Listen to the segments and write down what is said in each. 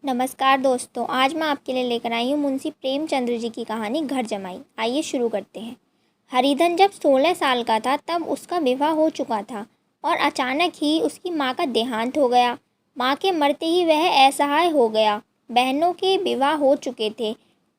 नमस्कार दोस्तों, आज मैं आपके लिए लेकर आई हूँ मुंशी प्रेमचंद्र जी की कहानी घर जमाई। आइए शुरू करते हैं। हरिधन जब 16 साल का था तब उसका विवाह हो चुका था और अचानक ही उसकी माँ का देहांत हो गया। माँ के मरते ही वह असहाय हो गया। बहनों के विवाह हो चुके थे,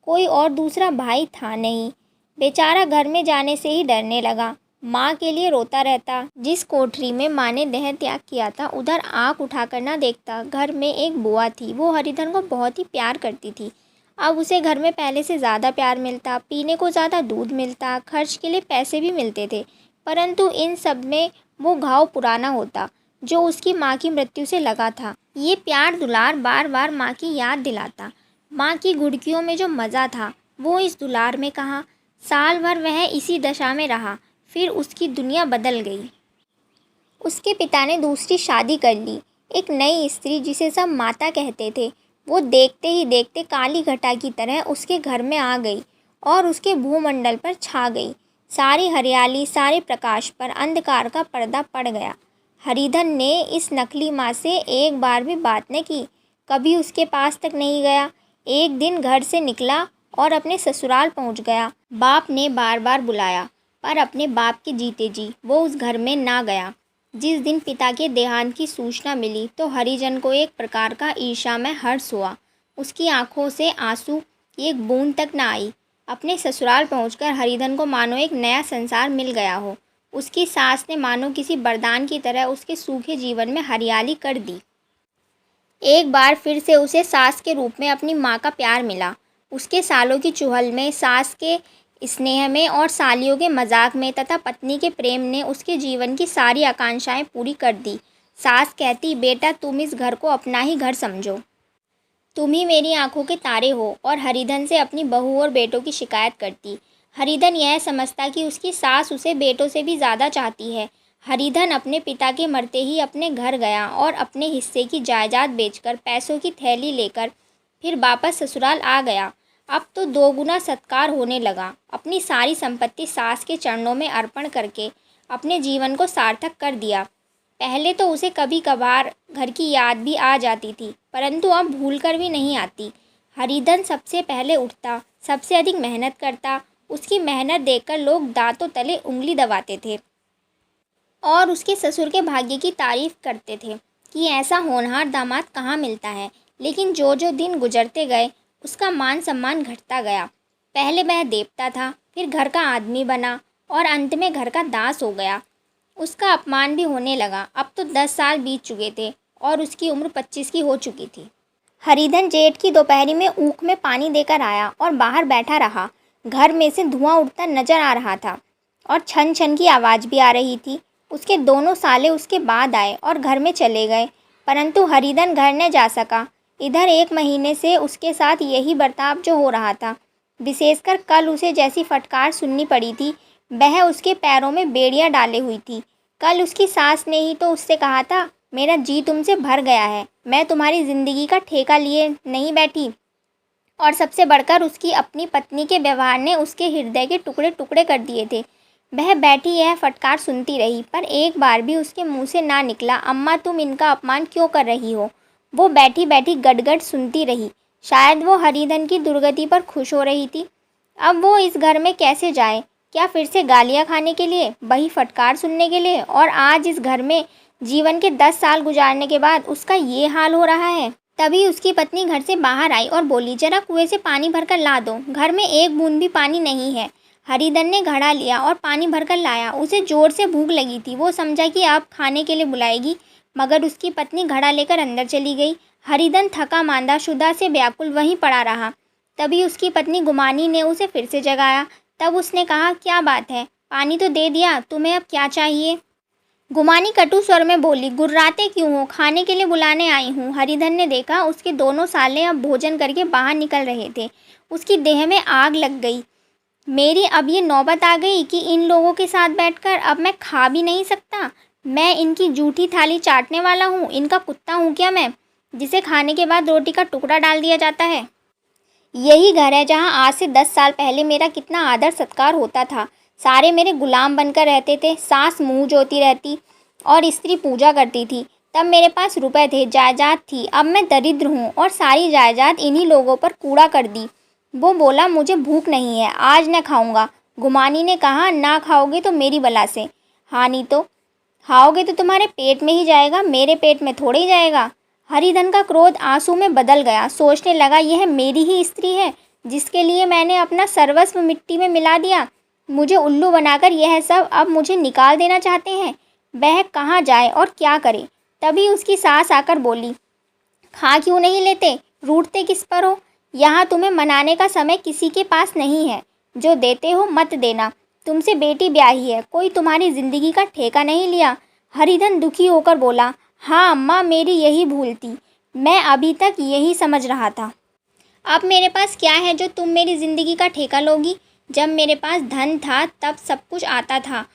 कोई और दूसरा भाई था नहीं। बेचारा घर में जाने से ही डरने लगा। माँ के लिए रोता रहता। जिस कोठरी में माँ ने देह त्याग किया था उधर आँख उठाकर ना देखता। घर में एक बुआ थी, वो हरिधन को बहुत ही प्यार करती थी। अब उसे घर में पहले से ज़्यादा प्यार मिलता, पीने को ज़्यादा दूध मिलता, खर्च के लिए पैसे भी मिलते थे। परंतु इन सब में वो घाव पुराना होता जो उसकी माँ की मृत्यु से लगा था। ये प्यार दुलार बार बार माँ की याद दिलाता। माँ की घुड़कियों में जो मज़ा था वो इस दुलार में कहाँ। साल भर वह इसी दशा में रहा, फिर उसकी दुनिया बदल गई। उसके पिता ने दूसरी शादी कर ली। एक नई स्त्री जिसे सब माता कहते थे, वो देखते ही देखते काली घटा की तरह उसके घर में आ गई और उसके भूमंडल पर छा गई। सारी हरियाली, सारे प्रकाश पर अंधकार का पर्दा पड़ गया। हरिधन ने इस नकली माँ से एक बार भी बात न की, कभी उसके पास तक नहीं गया। एक दिन घर से निकला और अपने ससुराल पहुँच गया। बाप ने बार बार बुलाया पर अपने बाप के जीते जी वो उस घर में ना गया। जिस दिन पिता के देहांत की सूचना मिली तो हरिजन को एक प्रकार का ईर्ष्यामय हर्ष हुआ। उसकी आंखों से आंसू की एक बूंद तक ना आई। अपने ससुराल पहुंचकर हरिधन को मानो एक नया संसार मिल गया हो। उसकी सास ने मानो किसी वरदान की तरह उसके सूखे जीवन में हरियाली कर दी। एक बार फिर से उसे सास के रूप में अपनी माँ का प्यार मिला। उसके सालों की चुहल में, सास के स्नेह में और सालियों के मजाक में तथा पत्नी के प्रेम ने उसके जीवन की सारी आकांक्षाएं पूरी कर दी। सास कहती, बेटा तुम इस घर को अपना ही घर समझो, तुम ही मेरी आंखों के तारे हो। और हरिधन से अपनी बहू और बेटों की शिकायत करती। हरिधन यह समझता कि उसकी सास उसे बेटों से भी ज़्यादा चाहती है। हरिधन अपने पिता के मरते ही अपने घर गया और अपने हिस्से की जायदाद बेचकर पैसों की थैली लेकर फिर वापस ससुराल आ गया। अब तो दोगुना सत्कार होने लगा। अपनी सारी संपत्ति सास के चरणों में अर्पण करके अपने जीवन को सार्थक कर दिया। पहले तो उसे कभी कभार घर की याद भी आ जाती थी, परंतु अब भूलकर भी नहीं आती। हरिधन सबसे पहले उठता, सबसे अधिक मेहनत करता। उसकी मेहनत देखकर लोग दांतों तले उंगली दबाते थे और उसके ससुर के भाग्य की तारीफ करते थे कि ऐसा होनहार दामाद कहाँ मिलता है। लेकिन जो जो दिन गुजरते गए उसका मान सम्मान घटता गया। पहले वह देवता था, फिर घर का आदमी बना और अंत में घर का दास हो गया। उसका अपमान भी होने लगा। अब तो 10 साल बीत चुके थे और उसकी उम्र 25 की हो चुकी थी। हरिधन जेठ की दोपहरी में ऊख में पानी देकर आया और बाहर बैठा रहा। घर में से धुआं उठता नजर आ रहा था और छन छन की आवाज़ भी आ रही थी। उसके दोनों साले उसके बाद आए और घर में चले गए, परंतु हरिधन घर न जा सका। इधर 1 महीने से उसके साथ यही बर्ताव जो हो रहा था। विशेषकर कल उसे जैसी फटकार सुननी पड़ी थी, वह उसके पैरों में बेड़ियां डाले हुई थी। कल उसकी सास ने ही तो उससे कहा था, मेरा जी तुमसे भर गया है, मैं तुम्हारी ज़िंदगी का ठेका लिए नहीं बैठी। और सबसे बढ़कर उसकी अपनी पत्नी के व्यवहार ने उसके हृदय के टुकड़े टुकड़े कर दिए थे। वह बैठी यह फटकार सुनती रही, पर एक बार भी उसके मुंह से ना निकला, अम्मा तुम इनका अपमान क्यों कर रही हो। वो बैठी बैठी गड़गड़ सुनती रही। शायद वो हरिधन की दुर्गति पर खुश हो रही थी। अब वो इस घर में कैसे जाए? क्या फिर से गालियाँ खाने के लिए, वही फटकार सुनने के लिए? और आज इस घर में जीवन के 10 साल गुजारने के बाद उसका ये हाल हो रहा है। तभी उसकी पत्नी घर से बाहर आई और बोली, जरा कुएं से पानी भरकर ला दो, घर में एक बूंद भी पानी नहीं है। हरिधन ने घड़ा लिया और पानी भरकर लाया। उसे जोर से भूख लगी थी। वो समझा कि अब खाने के लिए बुलाएगी, मगर उसकी पत्नी घड़ा लेकर अंदर चली गई। हरिधन थका मांदा शुदा से व्याकुल वहीं पड़ा रहा। तभी उसकी पत्नी गुमानी ने उसे फिर से जगाया। तब उसने कहा, क्या बात है, पानी तो दे दिया, तुम्हें अब क्या चाहिए? गुमानी कटु स्वर में बोली, गुर्राते क्यों हो, खाने के लिए बुलाने आई हूँ। हरिधन ने देखा उसके दोनों साले अब भोजन करके बाहर निकल रहे थे। उसकी देह में आग लग गई। मेरी अब ये नौबत आ गई कि इन लोगों के साथ बैठकर अब मैं खा भी नहीं सकता। मैं इनकी जूठी थाली चाटने वाला हूँ, इनका कुत्ता हूँ क्या मैं, जिसे खाने के बाद रोटी का टुकड़ा डाल दिया जाता है। यही घर है जहाँ आज से 10 साल पहले मेरा कितना आदर सत्कार होता था। सारे मेरे गुलाम बनकर रहते थे। सास मुँह जोती रहती और स्त्री पूजा करती थी। तब मेरे पास रुपए थे, जायदाद थी। अब मैं दरिद्र हूँ और सारी जायदाद इन्हीं लोगों पर कूड़ा कर दी। वो बोला, मुझे भूख नहीं है, आज न खाऊंगा। गुमानी ने कहा, ना खाओगे तो मेरी बला से। हाँ नहीं तो। खाओगे तो तुम्हारे पेट में ही जाएगा, मेरे पेट में थोड़े ही जाएगा। हरिधन का क्रोध आंसू में बदल गया। सोचने लगा, यह मेरी ही स्त्री है जिसके लिए मैंने अपना सर्वस्व मिट्टी में मिला दिया। मुझे उल्लू बनाकर यह सब अब मुझे निकाल देना चाहते हैं। वह कहाँ जाए और क्या करे। तभी उसकी सास आकर बोली, खा क्यों नहीं लेते, रूठते किस पर हो। यहाँ तुम्हें मनाने का समय किसी के पास नहीं है। जो देते हो मत देना। तुमसे बेटी ब्याही है, कोई तुम्हारी ज़िंदगी का ठेका नहीं लिया। हरिधन दुखी होकर बोला, हाँ अम्मा, मेरी यही भूल थी। मैं अभी तक यही समझ रहा था। अब मेरे पास क्या है जो तुम मेरी ज़िंदगी का ठेका लोगी। जब मेरे पास धन था तब सब कुछ आता था।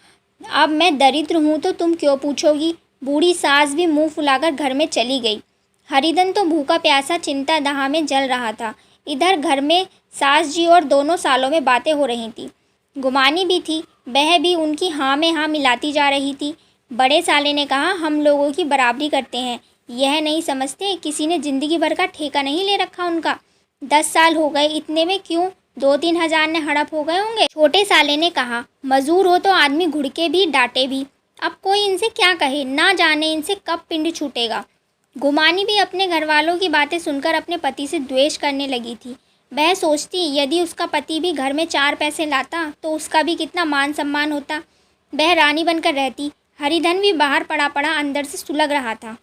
अब मैं दरिद्र हूँ तो तुम क्यों पूछोगी। बूढ़ी सास भी मुंह फुलाकर घर में चली गई। हरिधन तो भूखा प्यासा चिंता दहा में जल रहा था। इधर घर में सास जी और दोनों सालों में बातें हो रही थी। गुमानी भी थी, वह भी उनकी हाँ में हाँ मिलाती जा रही थी। बड़े साले ने कहा, हम लोगों की बराबरी करते हैं। यह नहीं समझते किसी ने ज़िंदगी भर का ठेका नहीं ले रखा उनका। 10 साल हो गए, इतने में क्यों 2-3 हज़ार ने हड़प हो गए होंगे। छोटे साले ने कहा, मजूर हो तो आदमी घुड़के भी डांटे भी। अब कोई इनसे क्या कहे, ना जाने इनसे कब पिंड छूटेगा। गुमानी भी अपने घर वालों की बातें सुनकर अपने पति से द्वेष करने लगी थी। वह सोचती, यदि उसका पति भी घर में 4 पैसे लाता तो उसका भी कितना मान सम्मान होता। वह रानी बनकर रहती। हरिधन भी बाहर पड़ा पड़ा अंदर से सुलग रहा था।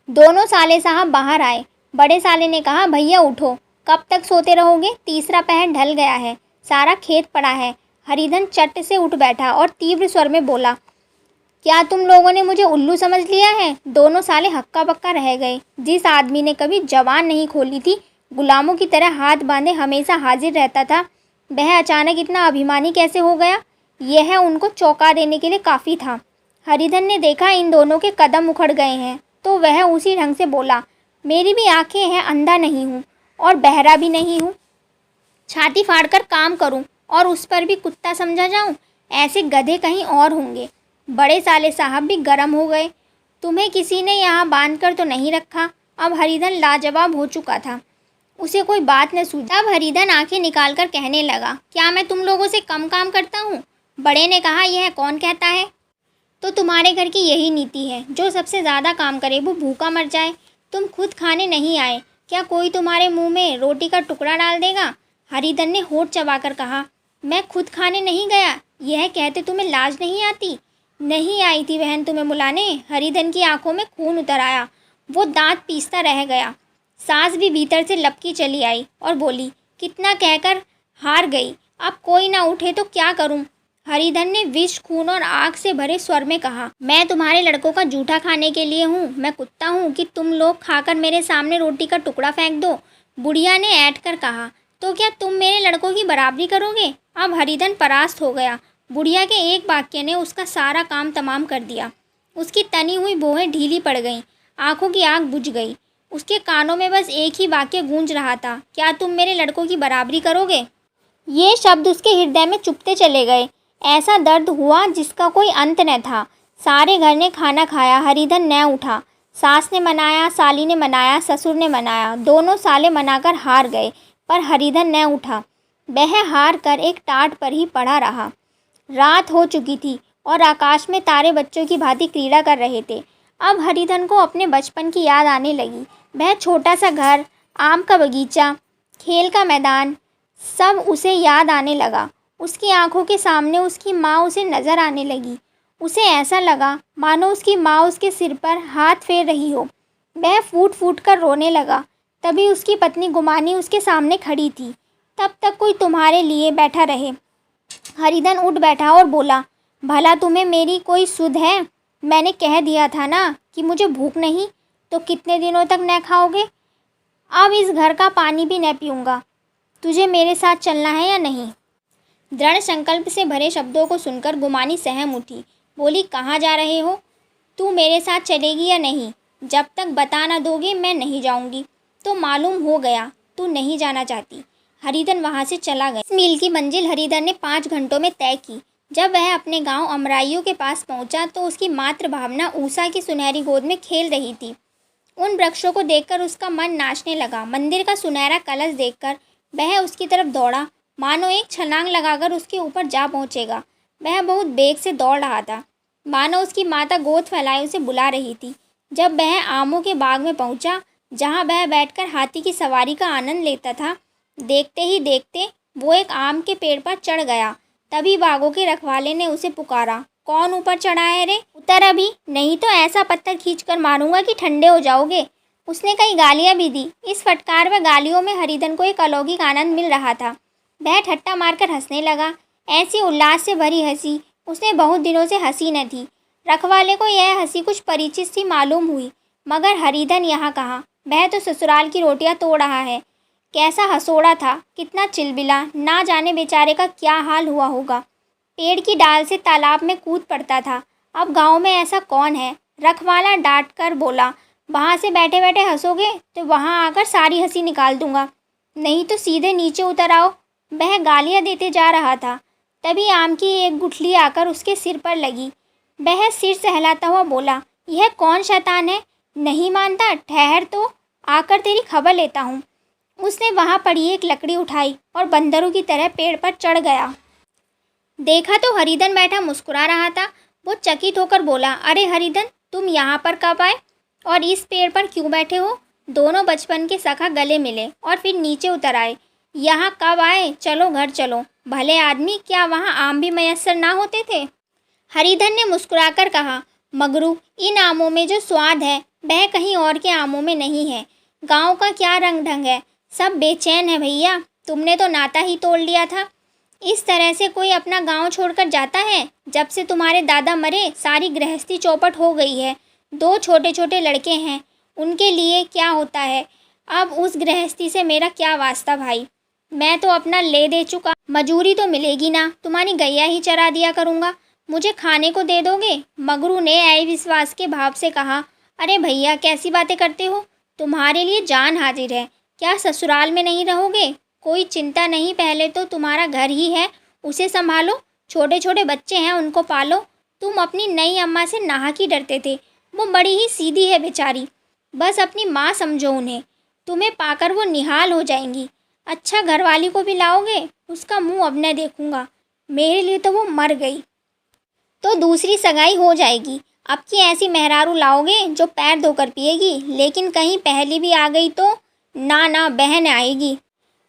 दोनों साले साहब बाहर आए। बड़े साले ने कहा, भैया उठो, कब तक सोते रहोगे, तीसरा पहर ढल गया है, सारा खेत पड़ा है। हरिधन चट से उठ बैठा और तीव्र स्वर में बोला, क्या तुम लोगों ने मुझे उल्लू समझ लिया है। दोनों साले हक्का बक्का रह गए। जिस आदमी ने कभी जबान नहीं खोली थी, गुलामों की तरह हाथ बांधे हमेशा हाजिर रहता था, वह अचानक इतना अभिमानी कैसे हो गया। यह उनको चौंका देने के लिए काफ़ी था। हरिधन ने देखा इन दोनों के कदम उखड़ गए हैं तो वह उसी ढंग से बोला, मेरी भी आंखें हैं, अंधा नहीं हूँ और बहरा भी नहीं हूँ। छाती फाड़कर काम करूँ और उस पर भी कुत्ता समझा जाऊँ। ऐसे गधे कहीं और होंगे। बड़े साले साहब भी गर्म हो गए। तुम्हें किसी ने यहाँ बांध कर तो नहीं रखा। अब हरिधन लाजवाब हो चुका था। उसे कोई बात न सूझी। अब हरिधन आंखें निकाल कर कहने लगा, क्या मैं तुम लोगों से कम काम करता हूँ। बड़े ने कहा, यह कौन कहता है। तो तुम्हारे घर की यही नीति है, जो सबसे ज़्यादा काम करे वो भूखा मर जाए। तुम खुद खाने नहीं आए, क्या कोई तुम्हारे मुंह में रोटी का टुकड़ा डाल देगा। हरिधन ने होठ चबाकर कहा, मैं खुद खाने नहीं गया। यह कहते तुम्हें लाज नहीं आती। नहीं आई थी बहन तुम्हें बुलाने। हरिधन की आंखों में खून उतर आया। वो दांत पीसता रह गया। सास भी भीतर से लपकी चली आई और बोली, कितना कहकर हार गई, अब कोई ना उठे तो क्या करूं। हरिधन ने विष, खून और आग से भरे स्वर में कहा, मैं तुम्हारे लड़कों का जूठा खाने के लिए हूँ। मैं कुत्ता हूँ कि तुम लोग खाकर मेरे सामने रोटी का टुकड़ा फेंक दो। बुढ़िया ने ऐंठ कर कहा, तो क्या तुम मेरे लड़कों की बराबरी करोगे। अब हरिधन परास्त हो गया। बुढ़िया के एक वाक्य ने उसका सारा काम तमाम कर दिया। उसकी तनी हुई भौहें ढीली पड़ गईं, आंखों की आग बुझ गई। उसके कानों में बस एक ही वाक्य गूंज रहा था, क्या तुम मेरे लड़कों की बराबरी करोगे। ये शब्द उसके हृदय में चुभते चले गए। ऐसा दर्द हुआ जिसका कोई अंत न था। सारे घर ने खाना खाया, हरिधन न उठा। सास ने मनाया, साली ने मनाया, ससुर ने मनाया। दोनों साले मनाकर हार गए, पर हरिधन न उठा। वह हार कर एक टाट पर ही पड़ा रहा। रात हो चुकी थी और आकाश में तारे बच्चों की भांति क्रीड़ा कर रहे थे। अब हरिधन को अपने बचपन की याद आने लगी। वह छोटा सा घर, आम का बगीचा, खेल का मैदान, सब उसे याद आने लगा। उसकी आंखों के सामने उसकी माँ उसे नज़र आने लगी। उसे ऐसा लगा मानो उसकी माँ उसके सिर पर हाथ फेर रही हो। वह फूट फूट कर रोने लगा। तभी उसकी पत्नी गुमानी उसके सामने खड़ी थी। तब तक कोई तुम्हारे लिए बैठा रहे। हरिधन उठ बैठा और बोला, भला तुम्हें मेरी कोई सुध है। मैंने कह दिया था ना कि मुझे भूख नहीं, तो कितने दिनों तक न खाओगे। अब इस घर का पानी भी न पीऊँगा। तुझे मेरे साथ चलना है या नहीं। दृढ़ संकल्प से भरे शब्दों को सुनकर गुमानी सहम उठी। बोली, कहाँ जा रहे हो। तू मेरे साथ चलेगी या नहीं। जब तक बता ना दोगे मैं नहीं जाऊँगी। तो मालूम हो गया तू नहीं जाना चाहती। हरिधन वहाँ से चला गया। इस मील की मंजिल हरिधन ने 5 घंटों में तय की। जब वह अपने गांव अमराइयों के पास पहुंचा तो उसकी मातृ भावना ऊषा की सुनहरी गोद में खेल रही थी। उन वृक्षों को देखकर उसका मन नाचने लगा। मंदिर का सुनहरा कलश देखकर वह उसकी तरफ दौड़ा, मानो एक छलांग लगाकर उसके ऊपर जा पहुंचेगा। वह बहुत बेग से दौड़ रहा था, मानो उसकी माता गोद फैलाए उसे बुला रही थी। जब वह आमों के बाग में पहुंचा, जहां वह बैठकर हाथी की सवारी का आनंद लेता था, देखते ही देखते वो एक आम के पेड़ पर चढ़ गया। तभी बागों के रखवाले ने उसे पुकारा, कौन ऊपर चढ़ा है रे? उतर अभी, नहीं तो ऐसा पत्थर खींचकर मारूंगा कि ठंडे हो जाओगे। उसने कई गालियां भी दी। इस फटकार व गालियों में हरिधन को एक अलौकिक आनंद मिल रहा था। वह ठट्टा मारकर हंसने लगा। ऐसी उल्लास से भरी हंसी उसने बहुत दिनों से हंसी न थी। रखवाले को यह हंसी कुछ परिचित सी मालूम हुई, मगर हरिधन यहाँ कहाँ, वह तो ससुराल की रोटियां तोड़ रहा है। कैसा हंसोड़ा था, कितना चिलबिला, ना जाने बेचारे का क्या हाल हुआ होगा। पेड़ की डाल से तालाब में कूद पड़ता था। अब गांव में ऐसा कौन है? रखवाला डांट कर बोला, वहाँ से बैठे बैठे हंसोगे तो वहाँ आकर सारी हंसी निकाल दूंगा, नहीं तो सीधे नीचे उतर आओ। वह गालियाँ देते जा रहा था, तभी आम की एक गुठली आकर उसके सिर पर लगी। वह सिर सहलाता हुआ बोला, यह कौन शैतान है? नहीं मानता? ठहर तो आकर तेरी खबर लेता हूँ। उसने वहाँ पड़ी एक लकड़ी उठाई और बंदरों की तरह पेड़ पर चढ़ गया। देखा तो हरिधन बैठा मुस्कुरा रहा था। वो चकित होकर बोला, अरे हरिधन, तुम यहाँ पर कब आए और इस पेड़ पर क्यों बैठे हो? दोनों बचपन के सखा गले मिले और फिर नीचे उतर आए। यहाँ कब आए? चलो घर चलो। भले आदमी, क्या वहाँ आम भी मयस्सर ना होते थे? हरिधन ने मुस्कुराकर कहा, मगरू, इन आमों में जो स्वाद है वह कहीं और के आमों में नहीं है। गांव का क्या रंग ढंग है, सब बेचैन है भैया। तुमने तो नाता ही तोड़ लिया था। इस तरह से कोई अपना गांव छोड़कर जाता है? जब से तुम्हारे दादा मरे सारी गृहस्थी चौपट हो गई है। 2 छोटे छोटे लड़के हैं, उनके लिए क्या होता है? अब उस गृहस्थी से मेरा क्या वास्ता भाई। मैं तो अपना ले दे चुका, मजूरी तो मिलेगी ना, तुम्हारी गैया ही चरा दिया करूँगा। मुझे खाने को दे दोगे? मगरू ने अविश्वास के भाव से कहा, अरे भैया, कैसी बातें करते हो? तुम्हारे लिए जान हाजिर है। क्या ससुराल में नहीं रहोगे? कोई चिंता नहीं, पहले तो तुम्हारा घर ही है, उसे संभालो। छोटे छोटे बच्चे हैं, उनको पालो। तुम अपनी नई अम्मा से नाहक ही डरते थे, वो बड़ी ही सीधी है बेचारी। बस अपनी माँ समझो उन्हें, तुम्हें पाकर वो निहाल हो जाएंगी। अच्छा, घरवाली को भी लाओगे? उसका मुंह अब न देखूंगा। मेरे लिए तो वो मर गई, तो दूसरी सगाई हो जाएगी। अब की ऐसी मेहरारू लाओगे जो पैर धोकर पिएगी, लेकिन कहीं पहली भी आ गई तो? ना ना, बहन आएगी।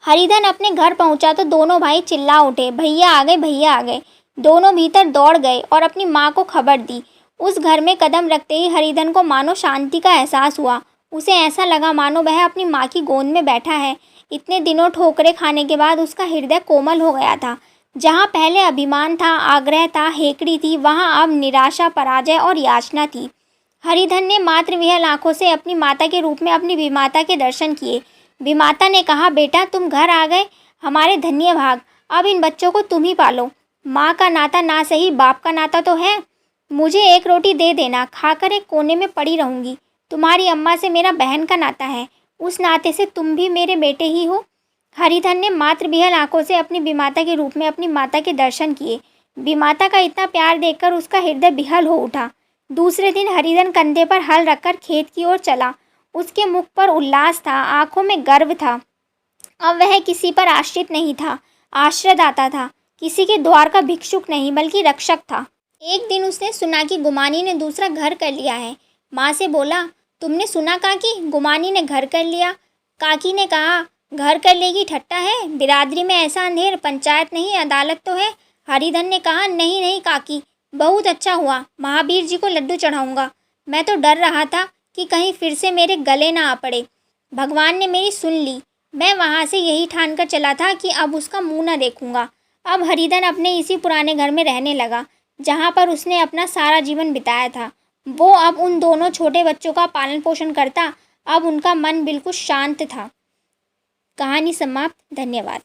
हरिधन अपने घर पहुंचा तो दोनों भाई चिल्ला उठे, भैया आ गए, भैया आ गए। दोनों भीतर दौड़ गए और अपनी माँ को खबर दी। उस घर में कदम रखते ही हरिधन को मानो शांति का एहसास हुआ। उसे ऐसा लगा मानो वह अपनी माँ की गोद में बैठा है। इतने दिनों ठोकरें खाने के बाद उसका हृदय कोमल हो गया था। जहाँ पहले अभिमान था, आग्रह था, हेकड़ी थी, वहाँ अब निराशा, पराजय और याचना थी। हरिधन ने मातृविहल आंखों से अपनी माता के रूप में अपनी विमाता के दर्शन किए। विमाता ने कहा, बेटा तुम घर आ गए, हमारे धन्य भाग। अब इन बच्चों को तुम ही पालो। माँ का नाता ना सही, बाप का नाता तो है। मुझे एक रोटी दे देना, खाकर एक कोने में पड़ी रहूँगी। तुम्हारी अम्मा से मेरा बहन का नाता है, उस नाते से तुम भी मेरे बेटे ही हो। हरिधन ने मातृविहल आंखों से अपनी विमाता के रूप में अपनी माता के दर्शन किए। विमाता का इतना प्यार देखकर उसका हृदय विहल हो उठा। दूसरे दिन हरिधन कंधे पर हल रखकर खेत की ओर चला। उसके मुख पर उल्लास था, आंखों में गर्व था। अब वह किसी पर आश्रित नहीं था, आश्रयदाता था। किसी के द्वार का भिक्षुक नहीं, बल्कि रक्षक था। एक दिन उसने सुना कि गुमानी ने दूसरा घर कर लिया है। माँ से बोला, तुमने सुना काकी, गुमानी ने घर कर लिया? काकी ने कहा, घर कर लेगी, ठट्टा है? बिरादरी में ऐसा अंधेर, पंचायत नहीं अदालत तो है। हरिधन ने कहा, नहीं नहीं काकी, बहुत अच्छा हुआ, महावीर जी को लड्डू चढ़ाऊंगा। मैं तो डर रहा था कि कहीं फिर से मेरे गले ना आ पड़े। भगवान ने मेरी सुन ली। मैं वहाँ से यही ठान कर चला था कि अब उसका मुंह ना देखूंगा। अब हरिधन अपने इसी पुराने घर में रहने लगा, जहाँ पर उसने अपना सारा जीवन बिताया था। वो अब उन दोनों छोटे बच्चों का पालन पोषण करता। अब उनका मन बिल्कुल शांत था। कहानी समाप्त। धन्यवाद।